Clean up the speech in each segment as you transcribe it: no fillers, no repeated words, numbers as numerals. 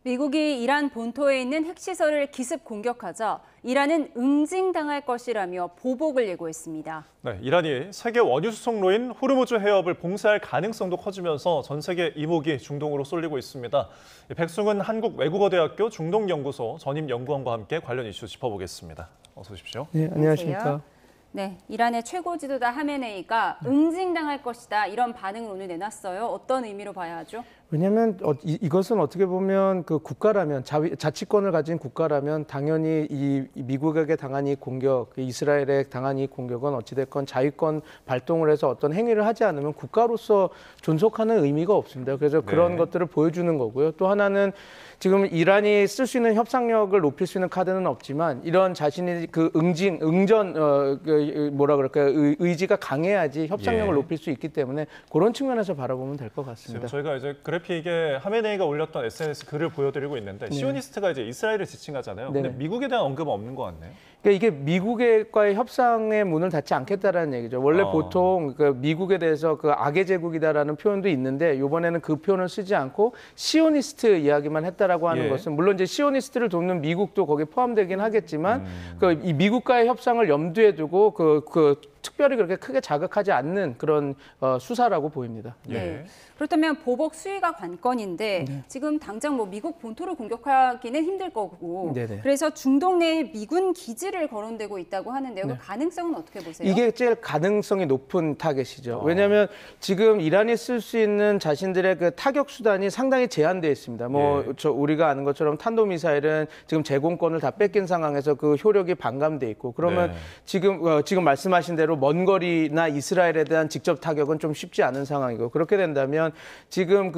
미국이 이란 본토에 있는 핵시설을 기습 공격하자 이란은 응징당할 것이라며 보복을 예고했습니다. 네, 이란이 세계 원유 수송로인 호르무즈 해협을 봉쇄할 가능성도 커지면서 전 세계 이목이 중동으로 쏠리고 있습니다. 백승훈 한국외국어대학교 중동연구소 전임 연구원과 함께 관련 이슈 짚어보겠습니다. 어서 오십시오. 네, 안녕하십니까. 네, 이란의 최고 지도자 하메네이가 응징당할 것이다 이런 반응을 오늘 내놨어요. 어떤 의미로 봐야 하죠? 왜냐하면 이것은 어떻게 보면 그 국가라면 자치권을 가진 국가라면 당연히 이 미국에게 당한 이 공격, 이스라엘에 당한 이 공격은 어찌됐건 자위권 발동을 해서 어떤 행위를 하지 않으면 국가로서 존속하는 의미가 없습니다. 그래서 그런 것들을 보여주는 거고요. 또 하나는 지금 이란이 쓸 수 있는 협상력을 높일 수 있는 카드는 없지만 이런 자신이 그 의지가 강해야지 협상력을 높일 수 있기 때문에 그런 측면에서 바라보면 될 것 같습니다. 저희가 이제 그래픽에 하메네이가 올렸던 SNS 글을 보여드리고 있는데 시오니스트가 이제 이스라엘을 지칭하잖아요. 근데 미국에 대한 언급은 없는 것 같네요. 그러니까 이게 미국과의 협상의 문을 닫지 않겠다라는 얘기죠. 원래 보통 그 미국에 대해서 그 악의 제국이다라는 표현도 있는데 이번에는 그 표현을 쓰지 않고 시오니스트 이야기만 했다라고 하는 것은 물론 이제 시오니스트를 돕는 미국도 거기에 포함되긴 하겠지만 이 미국과의 협상을 염두에 두고 특별히 그렇게 크게 자극하지 않는 그런 수사라고 보입니다. 네. 그렇다면 보복 수위가 관건인데 지금 당장 뭐 미국 본토를 공격하기는 힘들 거고 그래서 중동 내에 미군 기지를 거론되고 있다고 하는데요. 그 가능성은 어떻게 보세요? 이게 제일 가능성이 높은 타겟이죠. 왜냐하면 지금 이란이 쓸 수 있는 자신들의 그 타격 수단이 상당히 제한되어 있습니다. 우리가 아는 것처럼 탄도미사일은 지금 제공권을 다 뺏긴 상황에서 그 효력이 반감돼 있고 그러면 지금 말씀하신 대로 먼 거리나 이스라엘에 대한 직접 타격은 좀 쉽지 않은 상황이고 그렇게 된다면 지금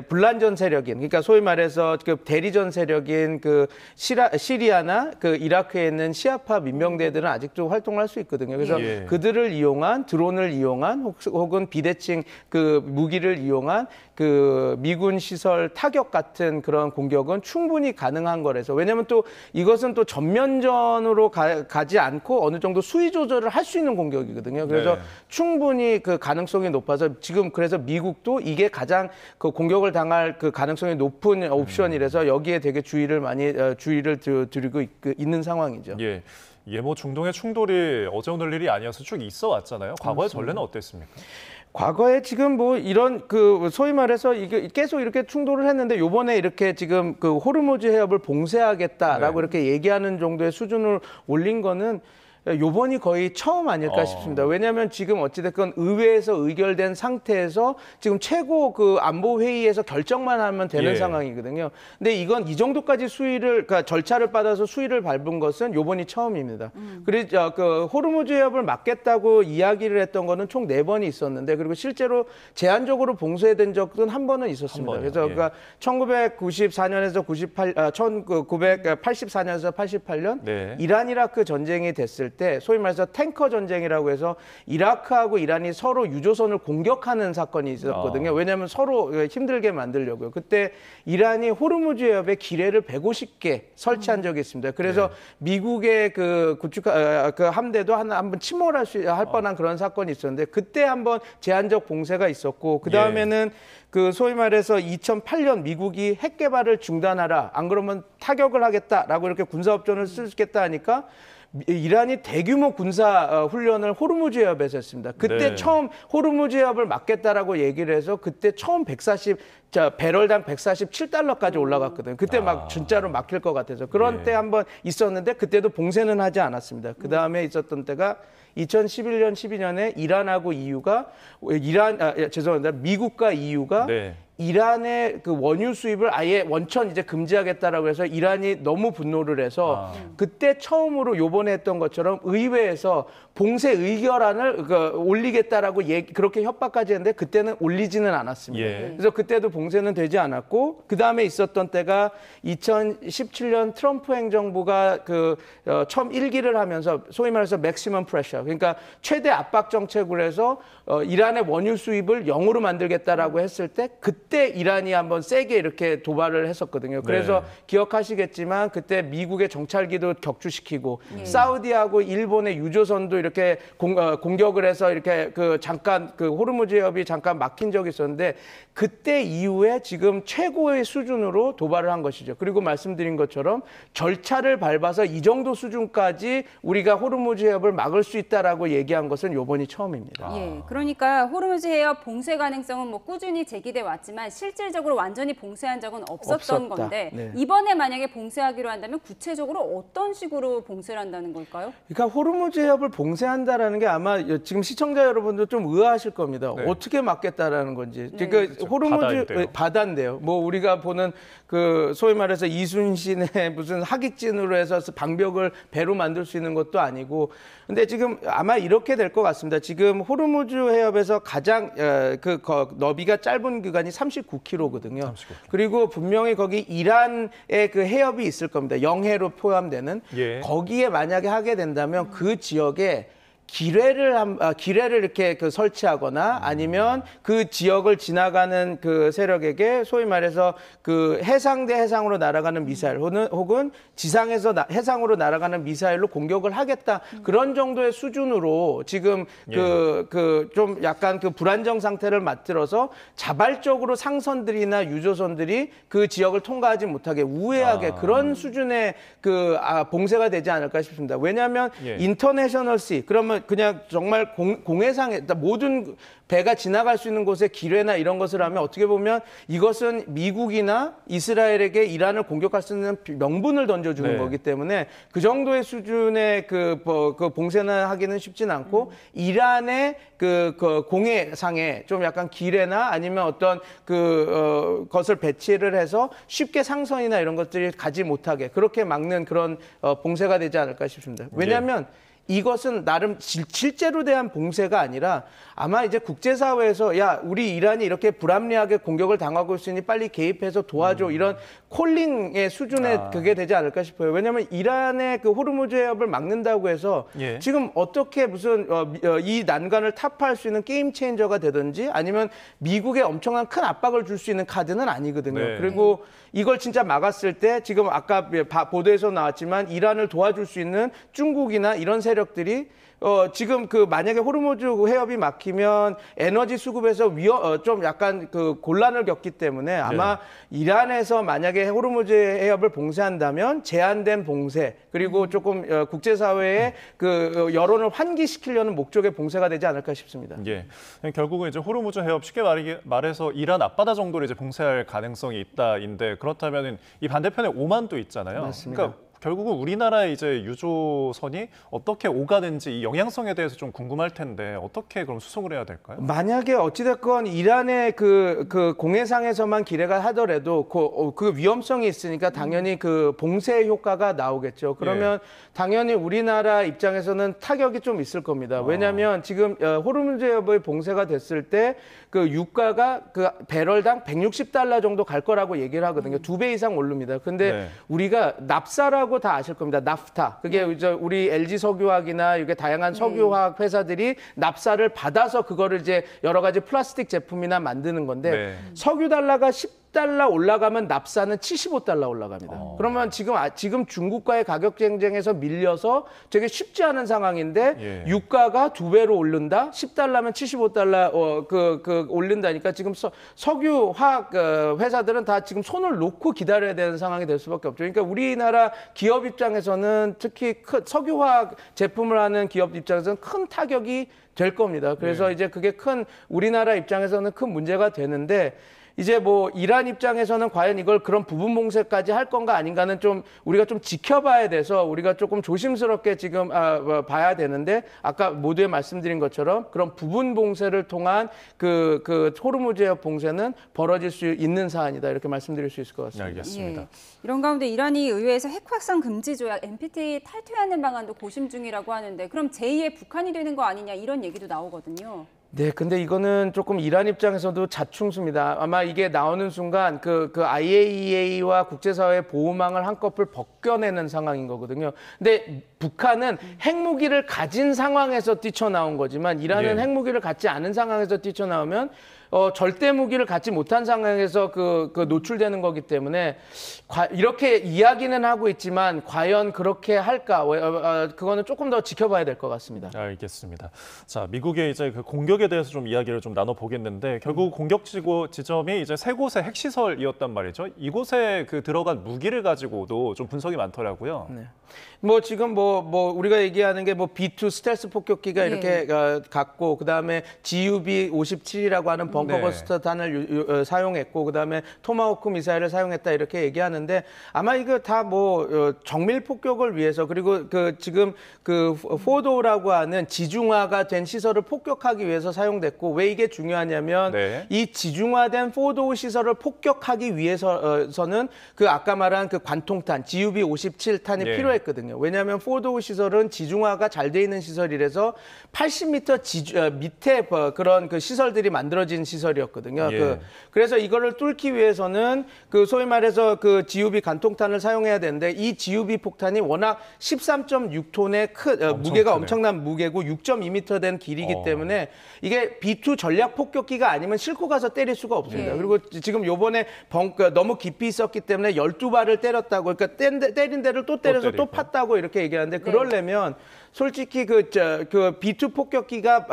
불란전 세력인 그러니까 소위 말해서 그 대리전 세력인 그 시리아나 그 이라크에 있는 시아파 민병대들은 아직도 활동할 수 있거든요. 그래서 그들을 이용한 드론을 이용한 혹은 비대칭 그 무기를 이용한 그 미군 시설 타격 같은 그런 공격은 충분히 가능한 거라서 왜냐하면 또 이것은 또 전면전으로 가지 않고 어느 정도 수위 조절을 할 수 있는 공격이거든요. 그래서 충분히 그 가능성이 높아서 지금 그래서 미국도 이게 가장 그 공격을 당할 그 가능성이 높은 옵션이라서 여기에 되게 주의를 드리고 있는 상황이죠. 뭐 중동의 충돌이 어제 오늘 일이 아니어서 쭉 있어 왔잖아요. 과거의 전례는 어땠습니까? 과거에 지금 뭐 이런 소위 말해서 이게 계속 이렇게 충돌을 했는데 요번에 이렇게 지금 그 호르무즈 해협을 봉쇄하겠다라고 이렇게 얘기하는 정도의 수준을 올린 거는 요번이 거의 처음 아닐까 싶습니다. 왜냐하면 지금 어찌됐건 의회에서 의결된 상태에서 지금 최고 그 안보회의에서 결정만 하면 되는 상황이거든요. 근데 이건 이 정도까지 그러니까 절차를 받아서 수위를 밟은 것은 요번이 처음입니다. 그래서 그 호르무즈 해협을 막겠다고 이야기를 했던 거는 총 4번이 있었는데 그리고 실제로 제한적으로 봉쇄된 적은 한 번은 있었습니다. 그래서 그러니까 1994년에서 1984년에서 88년 이란 이라크 전쟁이 됐을 때 소위 말해서 탱커 전쟁이라고 해서 이라크하고 이란이 서로 유조선을 공격하는 사건이 있었거든요. 왜냐하면 서로 힘들게 만들려고요. 그때 이란이 호르무즈 해협에 기뢰를 150개 설치한 적이 있습니다. 그래서 미국의 그 함대도 한번 침몰할 뻔한 그런 사건이 있었는데 그때 한번 제한적 봉쇄가 있었고 그 다음에는 그 소위 말해서 2008년 미국이 핵 개발을 중단하라 안 그러면 타격을 하겠다라고 이렇게 군사업전을 쓰겠다 하니까 이란이 대규모 군사 훈련을 호르무즈 해협에서 했습니다. 그때 처음 호르무즈 해협을 막겠다라고 얘기를 해서 그때 처음 배럴당 147달러까지 올라갔거든요. 그때 막 진짜로 막힐 것 같아서 그런 때 한번 있었는데 그때도 봉쇄는 하지 않았습니다. 그 다음에 있었던 때가 2011년, 12년에 이란하고 미국과 EU가 이란의 그 원유 수입을 아예 원천 이제 금지하겠다라고 해서 이란이 너무 분노를 해서 그때 처음으로 요번에 했던 것처럼 의회에서 봉쇄 의결안을 올리겠다라고 그렇게 협박까지 했는데 그때는 올리지는 않았습니다. 그래서 그때도 봉쇄는 되지 않았고 그 다음에 있었던 때가 2017년 트럼프 행정부가 처음 1기를 하면서 소위 말해서 맥시멈 프레셔 그러니까 최대 압박 정책을 해서 이란의 원유 수입을 0으로 만들겠다라고 했을 때 그때 이란이 한번 세게 이렇게 도발을 했었거든요. 그래서 기억하시겠지만 그때 미국의 정찰기도 격추시키고 사우디하고 일본의 유조선도 이렇게 공격을 해서 이렇게 잠깐 호르무즈 해협이 잠깐 막힌 적이 있었는데 그때 이후에 지금 최고의 수준으로 도발을 한 것이죠. 그리고 말씀드린 것처럼 절차를 밟아서 이 정도 수준까지 우리가 호르무즈 해협을 막을 수 있다라고 얘기한 것은 이번이 처음입니다. 예, 그러니까 호르무즈 해협 봉쇄 가능성은 뭐 꾸준히 제기돼 왔지만 실질적으로 완전히 봉쇄한 적은 없었던 건데 이번에 만약에 봉쇄하기로 한다면 구체적으로 어떤 식으로 봉쇄를 한다는 걸까요? 그러니까 호르무즈 해협을 봉쇄한다라는 게 아마 지금 시청자 여러분도 좀 의아하실 겁니다. 어떻게 막겠다라는 건지. 그러니까 호르무즈 바다인데요. 뭐 우리가 보는 소위 말해서 이순신의 무슨 하객진으로 해서 방벽을 배로 만들 수 있는 것도 아니고. 근데 지금 아마 이렇게 될 것 같습니다. 지금 호르무즈 해협에서 가장 너비가 짧은 구간이 39km거든요. 39km. 그리고 분명히 거기 이란의 그 해협이 있을 겁니다. 영해로 포함되는. 거기에 만약에 하게 된다면 그 지역에 기뢰를 이렇게 설치하거나 아니면 그 지역을 지나가는 그 세력에게 소위 말해서 해상 대 해상으로 날아가는 미사일 혹은 지상에서 해상으로 날아가는 미사일로 공격을 하겠다. 그런 정도의 수준으로 지금 좀 약간 불안정 상태를 만들어서 자발적으로 상선들이나 유조선들이 그 지역을 통과하지 못하게 우회하게 그런 수준의 봉쇄가 되지 않을까 싶습니다. 왜냐하면 인터내셔널 시 그러면 그냥 정말 공해상에 모든 배가 지나갈 수 있는 곳에 기뢰나 이런 것을 하면 어떻게 보면 이것은 미국이나 이스라엘에게 이란을 공격할 수 있는 명분을 던져주는 거기 때문에 그 정도의 수준의 봉쇄는 하기는 쉽진 않고 이란의 공해상에 좀 약간 기뢰나 아니면 어떤 것을 배치를 해서 쉽게 상선이나 이런 것들이 가지 못하게 그렇게 막는 그런 봉쇄가 되지 않을까 싶습니다. 왜냐하면 이것은 나름 실제로 대한 봉쇄가 아니라 아마 이제 국제사회에서 야 우리 이란이 이렇게 불합리하게 공격을 당하고 있으니 빨리 개입해서 도와줘 이런 콜링의 수준의 그게 되지 않을까 싶어요. 왜냐하면 이란의 호르무즈 해협을 막는다고 해서 지금 어떻게 무슨 이 난관을 타파할 수 있는 게임 체인저가 되든지 아니면 미국에 엄청난 큰 압박을 줄 수 있는 카드는 아니거든요. 그리고 이걸 진짜 막았을 때 지금 아까 보도에서 나왔지만 이란을 도와줄 수 있는 중국이나 이런 세력들이 지금 만약에 호르무즈 해협이 막히면 에너지 수급에서 좀 약간 곤란을 겪기 때문에 아마 이란에서 만약에 호르무즈 해협을 봉쇄한다면 제한된 봉쇄 그리고 조금 국제사회의 여론을 환기시키려는 목적의 봉쇄가 되지 않을까 싶습니다. 결국은 이제 호르무즈 해협 쉽게 말해서 이란 앞바다 정도를 이제 봉쇄할 가능성이 있다인데 그렇다면 이 반대편에 오만도 있잖아요. 맞습니다. 그러니까 결국은 우리나라의 이제 유조선이 어떻게 오가는지 이 영향성에 대해서 좀 궁금할 텐데 어떻게 그럼 수송을 해야 될까요? 만약에 어찌됐건 이란의 공해상에서만 기뢰가 하더라도 그 위험성이 있으니까 당연히 봉쇄 효과가 나오겠죠. 그러면 당연히 우리나라 입장에서는 타격이 좀 있을 겁니다. 왜냐하면 지금 호르무즈 해협의 봉쇄가 됐을 때 유가가 배럴당 $160 정도 갈 거라고 얘기를 하거든요. 2배 이상 오릅니다. 근데 우리가 납사라고 다 아실 겁니다. 나프타. 그게 우리 LG 석유화학이나 이게 다양한 석유화학 회사들이 납사를 받아서 그거를 이제 여러 가지 플라스틱 제품이나 만드는 건데 석유 달러가 $10 올라가면 납사는 $75 올라갑니다. 그러면 지금 중국과의 가격 경쟁에서 밀려서 되게 쉽지 않은 상황인데 유가가 2배로 오른다. $10면 $75 올린다니까 지금 석유화학 회사들은 다 지금 손을 놓고 기다려야 되는 상황이 될 수밖에 없죠. 그러니까 우리나라 기업 입장에서는 특히 석유화학 제품을 하는 기업 입장에서는 큰 타격이 될 겁니다. 그래서 이제 그게 우리나라 입장에서는 큰 문제가 되는데 이제 이란 입장에서는 과연 이걸 그런 부분 봉쇄까지 할 건가 아닌가는 좀 우리가 좀 지켜봐야 돼서 우리가 조금 조심스럽게 지금 봐야 되는데 아까 모두에 말씀드린 것처럼 그런 부분 봉쇄를 통한 호르무즈 해협 봉쇄는 벌어질 수 있는 사안이다 이렇게 말씀드릴 수 있을 것 같습니다. 알겠습니다. 이런 가운데 이란이 의회에서 핵 확산 금지 조약 NPT 탈퇴하는 방안도 고심 중이라고 하는데 그럼 제2의 북한이 되는 거 아니냐 이런 얘기도 나오거든요. 네, 근데 이거는 조금 이란 입장에서도 자충수입니다. 아마 이게 나오는 순간 IAEA와 국제사회의 보호망을 한꺼풀 벗겨내는 상황인 거거든요. 근데 북한은 핵무기를 가진 상황에서 뛰쳐나온 거지만 이란은 핵무기를 갖지 않은 상황에서 뛰쳐나오면 절대 무기를 갖지 못한 상황에서 그 노출되는 거기 때문에 이렇게 이야기는 하고 있지만 과연 그렇게 할까? 그거는 조금 더 지켜봐야 될 것 같습니다. 알겠습니다. 자, 미국의 이제 그 공격에 대해서 좀 이야기를 좀 나눠보겠는데 결국 공격 지점이 이제 세 곳의 핵시설이었단 말이죠. 이곳에 그 들어간 무기를 가지고도 좀 분석이 많더라고요. 네. 뭐 지금 뭐 우리가 얘기하는 게 뭐 B2 스텔스 폭격기가 이렇게 갔고 그다음에 GUB-57이라고 하는 벙커버스터 탄을 사용했고 그다음에 토마호크 미사일을 사용했다 이렇게 얘기하는데 아마 이거 다 뭐 정밀 폭격을 위해서 그리고 그 지금 그 포도라고 하는 지중화가 된 시설을 폭격하기 위해서 사용됐고 왜 이게 중요하냐면 이 지중화된 포도 시설을 폭격하기 위해서는 그 아까 말한 그 관통탄 GUB-57탄이 필요했거든요. 왜냐하면 포도 시설은 지중화가 잘 돼 있는 시설이라서 80m 밑에 그런 그 시설들이 만들어진 시설이었거든요. 그래서 이거를 뚫기 위해서는 그 소위 말해서 그 GUB 관통탄을 사용해야 되는데 이 GUB 폭탄이 워낙 13.6톤의 무게가 엄청난 무게고 6.2m 된 길이기 때문에 이게 B2 전략 폭격기가 아니면 싣고 가서 때릴 수가 없습니다. 그리고 지금 요번에 너무 깊이 있었기 때문에 12발을 때렸다고 그러니까 때린 데를 또 때려서 또 팠다고 이렇게 얘기하는데 그러려면 솔직히 그 B2 폭격기가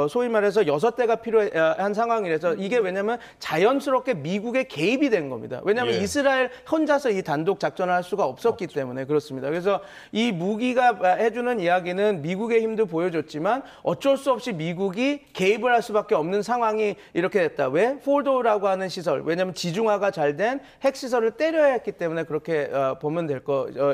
소위 말해서 6대가 필요한 상황이라서 이게 왜냐면 자연스럽게 미국에 개입이 된 겁니다. 왜냐하면 이스라엘 혼자서 이 단독 작전을 할 수가 없었기 때문에 그렇습니다. 그래서 이 무기가 해주는 이야기는 미국의 힘도 보여줬지만 어쩔 수 없이 미국이 개입을 할 수밖에 없는 상황이 이렇게 됐다. 왜? 포도라고 하는 시설. 왜냐하면 지중화가 잘 된 핵시설을 때려야 했기 때문에 그렇게 보면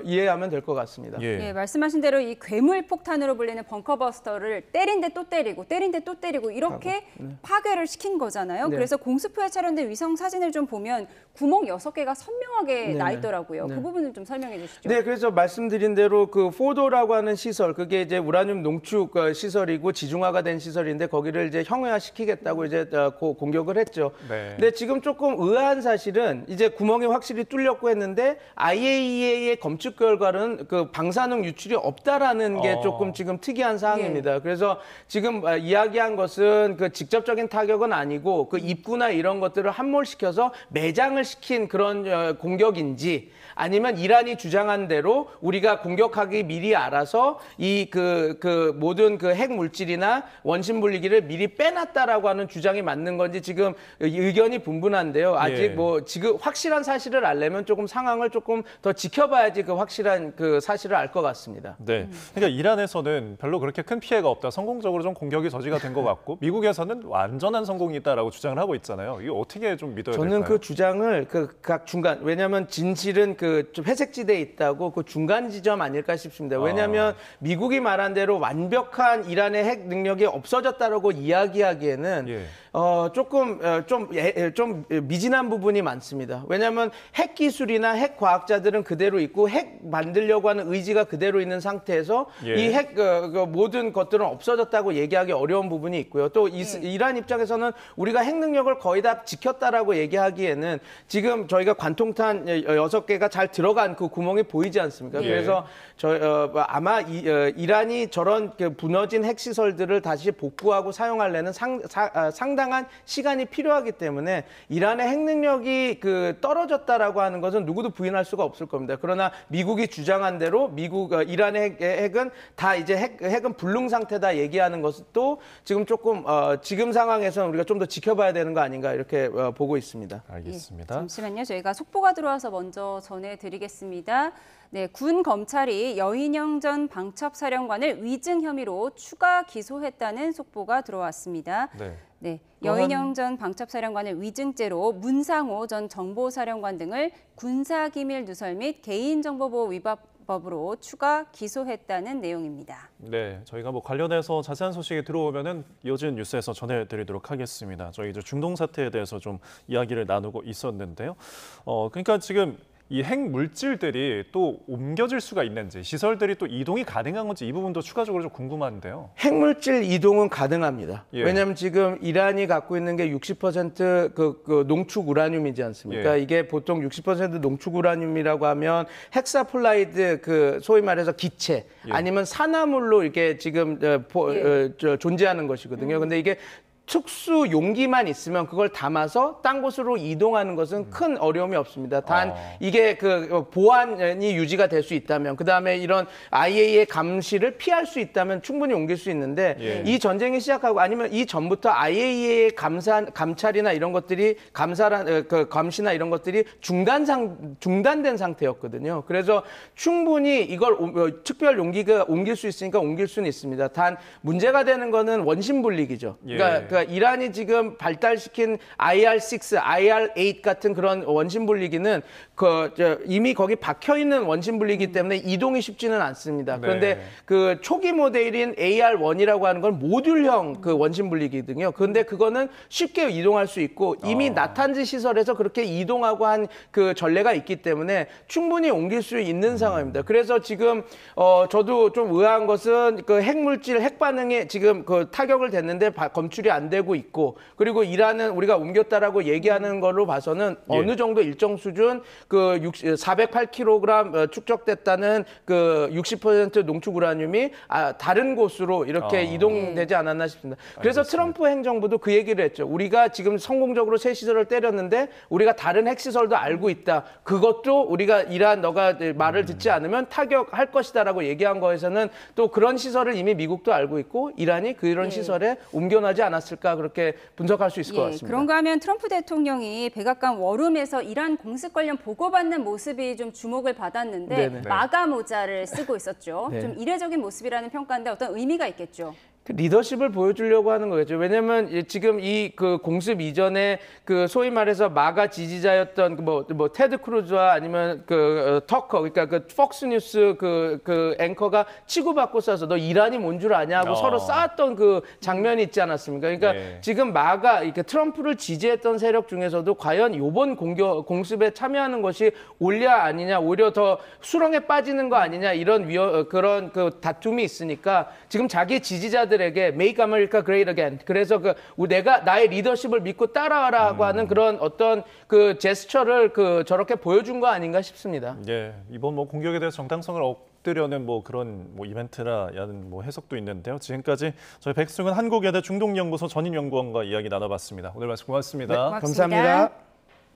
이해하면 될 것 같습니다. 예, 말씀하신 대로 이 괴물 폭탄으로 불리는 벙커버스터를 때린 데 또 때리고 때린 데 또 때리고 이렇게 파괴를 시킨 거잖아요. 그래서 공습부에 촬영된 위성 사진을 좀 보면 구멍 6개가 선명하게 나 있더라고요. 그 부분을 좀 설명해 주시죠. 네, 그래서 말씀드린 대로 그 포도라고 하는 시설, 그게 이제 우라늄 농축 시설이고 지중화가 된 시설인데 거기를 이제 형해화시키겠다고 이제 공격을 했죠. 근데 지금 조금 의아한 사실은 이제 구멍이 확실히 뚫렸고 했는데 IAEA의 검측 결과는 그 방사능 유출이 없다라는 게 조금 지금 특이한 사항입니다. 그래서 지금 이야기한 것은 그 직접적인 타격은 아니고 그 입구나 이런 것들을 함몰시켜서 매장을 시킨 그런 공격인지 아니면 이란이 주장한 대로 우리가 공격하기 미리 알아서 이 그 모든 그 핵 물질이나 원심 분리기를 미리 빼놨다라고 하는 주장이 맞는 건지 지금 의견이 분분한데요. 아직 뭐 지금 확실한 사실을 알려면 조금 상황을 조금 더 지켜봐야지 그 확실한 그 사실을 알 것 같습니다. 네, 그러니까 이란에서는 별로 그렇게 큰 피해가 없다, 성공적으로 좀 공격이 저지가 된 것 같고 미국에서는 완전한 성공이다라고 주장을 하고 있잖아요. 이거 어떻게 좀 믿어야 될까요? 저는 그 주장을 그 각 중간 왜냐하면 진실은 그 좀 회색지대에 있다고 그 중간 지점 아닐까 싶습니다. 왜냐하면 미국이 말한 대로 완벽한 이란의 핵 능력이 없어졌다라고 이야기하기에는 좀 미진한 부분이 많습니다. 왜냐하면 핵 기술이나 핵 과학자들은 그대로 있고 핵 만들려고 하는 의지가 그대로 있는 상태에서 이 핵 모든 것들은 없어졌다고 얘기하기 어려운 부분이 있고요. 또 이란 입장에서는 우리가 핵 능력을 거의 다 지켰다라고 얘기하기에는 지금 저희가 관통탄 6개가 잘 들어간 그 구멍이 보이지 않습니까? 그래서 아마 이란이 저런 그 무너진 핵 시설들을 다시 복구하고 사용하려는 상당한 시간이 필요하기 때문에 이란의 핵 능력이 그 떨어졌다라고 하는 것은 누구도 부인할 수가 없을 겁니다. 그러나 미국이 주장한 대로 이란의 핵은 다 이제 핵은 불능 상태다 얘기하는 것도 지금 조금 지금 상황에서는 우리가 좀 더 지켜봐야 되는 거 아닌가 이렇게 보고 있습니다. 알겠습니다. 잠시만요. 저희가 속보가 들어와서 먼저 전해드리겠습니다. 네, 군 검찰이 여인영 전 방첩사령관을 위증 혐의로 추가 기소했다는 속보가 들어왔습니다. 네, 여인영 전 방첩사령관을 위증죄로 문상호 전 정보사령관 등을 군사기밀 누설 및 개인정보보호 위반법으로 추가 기소했다는 내용입니다. 네, 저희가 뭐 관련해서 자세한 소식이 들어오면은 이어지는 뉴스에서 전해드리도록 하겠습니다. 저희 이제 중동 사태에 대해서 좀 이야기를 나누고 있었는데요. 그러니까 지금 이 핵 물질들이 또 옮겨질 수가 있는지 시설들이 또 이동이 가능한 건지 이 부분도 추가적으로 좀 궁금한데요. 핵 물질 이동은 가능합니다. 왜냐하면 지금 이란이 갖고 있는 게 60% 그 농축 우라늄이지 않습니까? 이게 보통 60% 농축 우라늄이라고 하면 헥사폴라이드 그 소위 말해서 기체 아니면 산화물로 이렇게 지금 존재하는 것이거든요. 근데 이게 특수 용기만 있으면 그걸 담아서 딴 곳으로 이동하는 것은 큰 어려움이 없습니다. 단 이게 그 보안이 유지가 될 수 있다면, 그 다음에 이런 IAEA 감시를 피할 수 있다면 충분히 옮길 수 있는데 이 전쟁이 시작하고 아니면 이 전부터 IAEA 감찰이나 이런 것들이 감시나 이런 것들이 중단된 상태였거든요. 그래서 충분히 이걸 특별 용기가 옮길 수 있으니까 옮길 수는 있습니다. 단 문제가 되는 거는 원심 분리기죠. 그러니까 이란이 지금 발달시킨 IR-6, IR-8 같은 그런 원심 분리기는 이미 거기 박혀 있는 원심 분리기 때문에 이동이 쉽지는 않습니다. 그런데 그 초기 모델인 AR-1이라고 하는 건 모듈형 그 원심 분리기거든요. 그런데 그거는 쉽게 이동할 수 있고 이미 나탄즈 시설에서 그렇게 이동하고 한 그 전례가 있기 때문에 충분히 옮길 수 있는 상황입니다. 그래서 지금 저도 좀 의아한 것은 그 핵물질, 핵반응에 지금 그 타격을 됐는데 검출이 안 되고 있고, 그리고 이란은 우리가 옮겼다라고 얘기하는 걸로 봐서는 어느 정도 일정 수준 그 408kg 축적됐다는 그 60% 농축 우라늄이 다른 곳으로 이렇게 이동되지 않았나 싶습니다. 그래서 알겠습니다. 트럼프 행정부도 그 얘기를 했죠. 우리가 지금 성공적으로 새 시설을 때렸는데 우리가 다른 핵시설도 알고 있다. 그것도 우리가 이란 너가 말을 듣지 않으면 타격할 것이다라고 얘기한 거에서는 또 그런 시설을 이미 미국도 알고 있고 이란이 그런 시설에 옮겨나지 않았을까 그렇게 분석할 수 있을 것 같습니다. 그런가 하면 트럼프 대통령이 백악관 워룸에서 이란 공습 관련 보고받는 모습이 좀 주목을 받았는데 마가 모자를 쓰고 있었죠. 좀 이례적인 모습이라는 평가인데 어떤 의미가 있겠죠. 그 리더십을 보여주려고 하는 거겠죠. 왜냐하면 지금 이 그 공습 이전에 그 소위 말해서 마가 지지자였던 뭐 테드 크루즈와 아니면 그 터커, 그러니까 그 폭스뉴스 그 앵커가 치고받고 싸서 너 이란이 뭔 줄 아냐 하고 서로 싸웠던 그 장면이 있지 않았습니까? 그러니까 지금 마가 이렇게 트럼프를 지지했던 세력 중에서도 과연 이번 공습에 참여하는 것이 옳냐 아니냐, 오히려 더 수렁에 빠지는 거 아니냐 이런 그런 그 다툼이 있으니까 지금 자기 지지자들에게 Make America Great Again. 그래서 내가 나의 리더십을 믿고 따라와라고 하는 그런 어떤 그 제스처를 저렇게 보여준 거 아닌가 싶습니다. 이번 뭐 공격에 대해서 정당성을 얻으려는 뭐 그런 뭐 이벤트라는 뭐 해석도 있는데요. 지금까지 저희 백승은 한국여대 중동연구소 전임 연구원과 이야기 나눠봤습니다. 오늘 말씀 고맙습니다. 고맙습니다. 감사합니다.